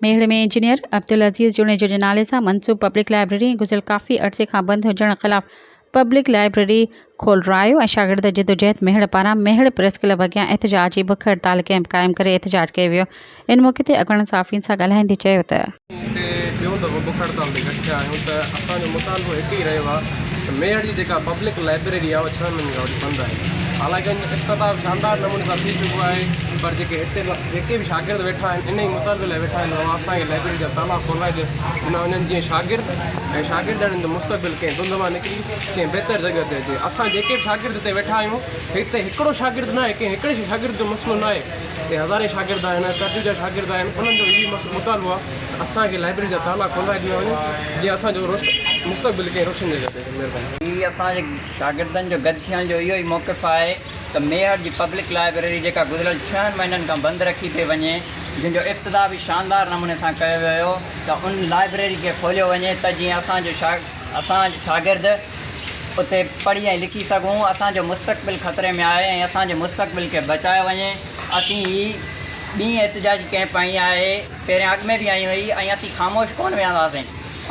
मेहड़ में इंजीनियर अब्दुल अज़ीज़ जुड़े जो नाले से मनसूब पब्लिक लाइब्रेरी गुज़िरियल काफ़ी अरसे का बंद हुजण ख़िलाफ़ पब्लिक लाइब्रेरी खोलरायो ऐं शागिर्द जदोजहद मेहड़ पारां मेहड़ प्रेस क्लब अॻियां एहतजाजी बुख हड़ताल कैंप क़ाइमु करे एहतजाज कयो वियो। इन मौक़े ते अॻुवाण सहाफ़ियुनि सां ॻाल्हाईंदे चयो त बुख हड़ताल ते गठिया आहियूं त असांजो मुतालबो हिकु ई रहियो आहे त मेहड़ जी जेका पब्लिक लाइब्रेरी आहे उहा 6 महीननि खां वठी बंदि आहे। हालांकि इफ़्तिताह शानदार नमूने सां थी चुको आहे, पर जेके बि शागिर्द वेठा आहिनि इन ई मुतालबे लाइ वेठा आहिनि उहा असांखे लाइब्रेरी जा ताला खोलाए ॾियनि न वञनि, जीअं शागिर्दनि जो मुस्तक़बिल कंहिं धुंध मां निकिरी कंहिं बहितर जॻह ते अचे। असां जेके बि शागिर्द हिते वेठा आहियूं हिते हिकिड़ो शागिर्द न आहे, कंहिं हिकिड़े शागिर्द जो मसइलो न आहे, कंहिं हज़ारे शागिर्द आहिनि, कर्ज़ जा शागिर्द आहिनि, उन्हनि जो इहो मुतालबो आहे त असांखे लाइब्रेरी जा ताला खोलाए ॾिना वञनि जीअं असांजो मुस्तक़बिल कंहिं रोशन जॻह ते। महिरबानी। हीअ असांजे शागिर्दनि जो गॾु थियण जो इहो ई मौक़िफ़ आहे त मेहड़ जी पब्लिक लाइब्रेरी जेका गुज़िरियल 6 महीननि खां बंदि रखी पई वञे, जंहिंजो इफ़्तिताह बि शानदार नमूने सां कयो वियो त उन लाइब्रेरी खे खोलियो वञे त जीअं असां शागिर्द उते पढ़ी ऐं लिखी सघूं। असांजो मुस्तक़बिल ख़तरे में आहे ऐं असांजे मुस्तक़बिल खे बचायो वञे। असीं ही ॿीं एहतजाजी कैंप आई आहे, पहिरियां अॻु में बि आई हुई ऐं असीं ख़ामोश कोन विहंदासीं।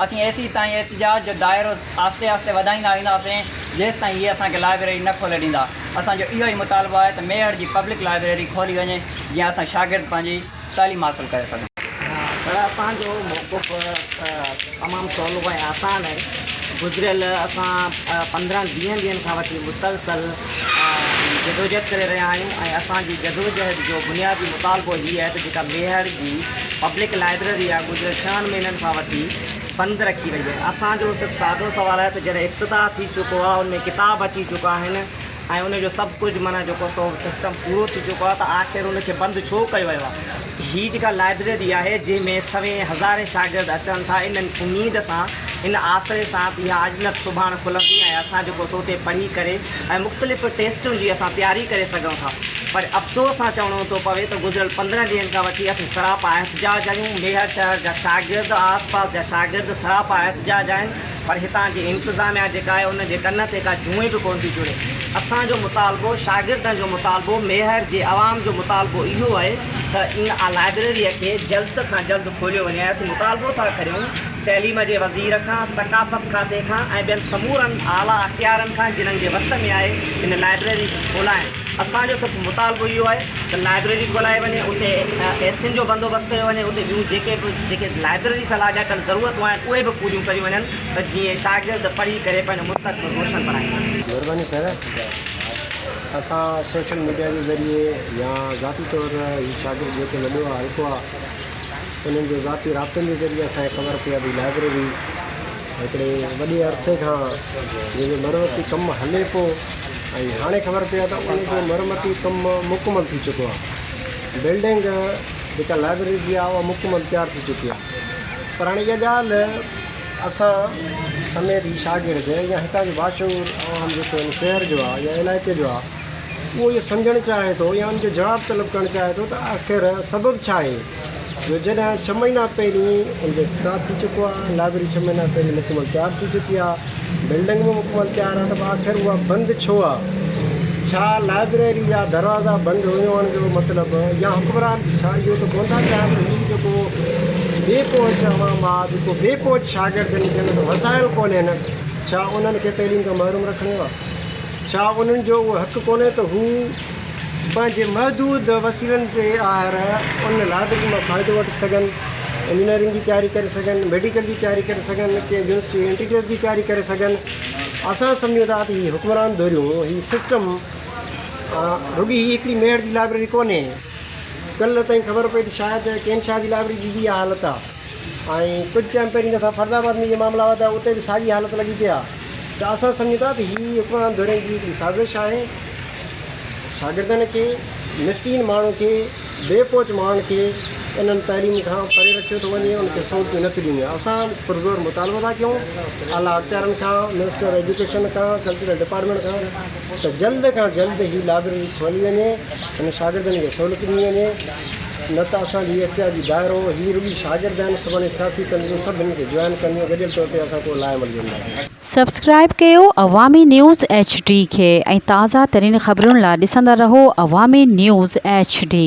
असीं एसी ताईं एहतजाज जो दाइरो आहिस्ते आहिस्ते वधाईंदा वेंदासीं जेसि ताईं हीअ असांखे लाइब्रेरी न खोले ॾींदा। असांजो इहो ई मुतालबो आहे त मेहड़ जी पब्लिक लाइब्रेरी खोली वञे जीअं असां शागिर्द पंहिंजी तालीम हासिलु करे सघूं। पर असांजो मौक़िफ़ तमामु सवलो ऐं आसान आहे। गुज़िरियल असां 15-20 ॾींहंनि खां वठी मुसलसल जदोजहद करे रहिया आहियूं ऐं असांजी जदोजहद जो बुनियादी मुतालबो हीअ आहे त जेका मेहड़ जी पब्लिक लाइब्रेरी आहे गुज़िरियल 6 महीननि खां वठी बंदि रखी वई आहे। असांजो सिर्फ़ु सादो सुवालु आहे त जॾहिं इफ़्तिताह थी चुको आहे, उनमें किताब अची चुका आहिनि ऐं उनजो सभु कुझु माना जेको सो सिस्टम पूरो थी चुको आहे, त आख़िर उनखे बंदि छो कयो वियो आहे। हीअ जेका लाइब्रेरी आहे जंहिंमें सवे हज़ारे शागिर्द अचनि था, इन्हनि उमेद सां इन आसिरे सां इहा अॼु न सुभाणे खुलंदी ऐं असां जेको सो उते पढ़ी करे ऐं मुख़्तलिफ़ टेस्टुनि जी असां तयारी करे सघूं था। पर अफ़सोस सां चवणो थो पवे त गुज़िरियल 15 ॾींहंनि खां वठी असीं सरापा एहतजाज आहियूं। मेहड़ शहर जा शागिर्द आसपास जा शागिर्द सरापा एहतजाज आहिनि, पर हितां जी इंतिज़ामिया जेका आहे उनजे कन ते का जूए बि कोन थी जुड़े। असांजो मुतालबो, शागिर्दनि जो मुतालबो, मेहड़ जे आवाम जो मुतालबो इहो आहे त इन लाइब्रेरीअ खे जल्द खां जल्द खोलियो वञे। असीं मुतालबो था करियूं तइलीम जे वज़ीर खां, सक़ाफ़त खाते खां ऐं ॿियनि समूरनि आला अख़्तियारनि खां जिन्हनि जे वस में आहे इन लाइब्रेरी खे खोलाइनि। असांजो सिर्फ़ु मुतालबो इहो आहे त लाइब्रेरी खोलाए वञे, उते एसियुनि जो बंदोबस्तु कयो वञे, उते ॿियूं जेके लाइब्रेरी सां लाॻापियल ज़रूरतूं आहिनि उहे बि पूरियूं कयूं वञनि त जीअं शागिर्द पढ़ी करे पंहिंजो मुस्तक़बिल रोशन बणाए सघनि। महिरबानी सर। असां सोशल मीडिया जे ज़रिए या ज़ाती तौर हीउ शागिर्द जेके वॾो आहे हल्को आहे, उन्हनि जो ज़ाती राब्तनि जे ज़रिए असांखे ख़बर पई आहे भई लाइब्रेरी हिकिड़े वॾे अरसे खां जंहिंजो मरमती कमु हले पियो ऐं हाणे ख़बर पई आहे त उनजो मरमती कमु मुकमल थी चुको आहे। बिल्डिंग जेका लाइब्रेरी जी आहे उहा मुकमल तयारु थी चुकी आहे। पर हाणे इहा ॻाल्हि असां समेत ही शागिर्द या हितां जो बाशूर आवाम जेको शहर जो आहे या इलाइक़े जो आहे उहो इहो सम्झणु चाहे थो या उनजो जवाबु तलब करणु चाहे थो त आख़िर सबबु छा आहे जो जॾहिं 6 महीना पहिरीं उनजो इफ़्तिताह थी चुको आहे, लाइब्रेरी 6 महीना पहिरीं मुकमल तयारु थी चुकी आहे, बिल्डिंग बि मुकमल तयारु आहे, त आख़िर उहा बंदि छो आहे। छा लाइब्रेरी जा दरवाज़ा बंदि हुअण जो मतिलबु या हुक्मरान छा इहो त कोन था चाहिनि हीउ जेको बेपहुच अवाम आहे, जेको बेपहुच शागिर्दनि खे त वसाइल कोन्हनि, छा उन्हनि खे तइलीम खां महरूम रखणो आहे? छा उन्हनि जो उहो हक़ु कोन्हे त हू पंहिंजे महदूद वसीलनि ते आहिर उन लाइब्रेरी मां फ़ाइदो वठी सघनि, इंजीनियरिंग जी तयारी करे सघनि, मेडिकल जी तयारी करे सघनि, कंहिं यूनिवर्सिटी एंट्री जी तयारी करे सघनि। असां सम्झूं था त हीअ हुक्मरान दोरियूं हीअ सिस्टम रुॻी ही हिकिड़ी मेहड़ जी लाइब्रेरी कोन्हे। कल्ह ताईं ख़बर पई त शायदि केनशाह जी लाइब्रेरी जी बि इहा हालति आहे ऐं कुझु टाइम पहिरीं असां फरदाबाद में इहे मामला वधा उते बि साॻी हालति लॻी पई आहे। त असां सम्झूं था त हीअ हुक्मरान दोरियुनि जी हिकिड़ी साज़िश आहे। शागिर्दनि खे, मिसकीन माण्हू खे, बेपोच माण्हुनि खे इन्हनि तइलीम खां परे रखियो थो वञे, उनखे सहूलियतूं नथियूं ॾिनियूं। असां पुरज़ोर मुतालबो था कयूं आला अख़्तियारनि खां, मिनिस्टर ऑफ एजुकेशन खां, कल्चरल डिपार्टमेंट खां त जल्द खां जल्द ही लाइब्रेरी खोली वञे, इन शागिर्दनि खे सहूलियत ॾिनी वञे। न त असांजी एहतियाजी दाइरो हीअ रुॻी शागिर्द आहिनि, सुभाणे सियासी तंज़ीमूं सभिनी खे जॉइन कंदियूं, गॾियल तौर ते असां को लाइ मिली वेंदा। सब्सक्राइब कयो अवामी न्यूज़ HD खे ऐं ताज़ा तरीन ख़बरुनि लाइ ॾिसंदा रहो अवामी न्यूज़ HD।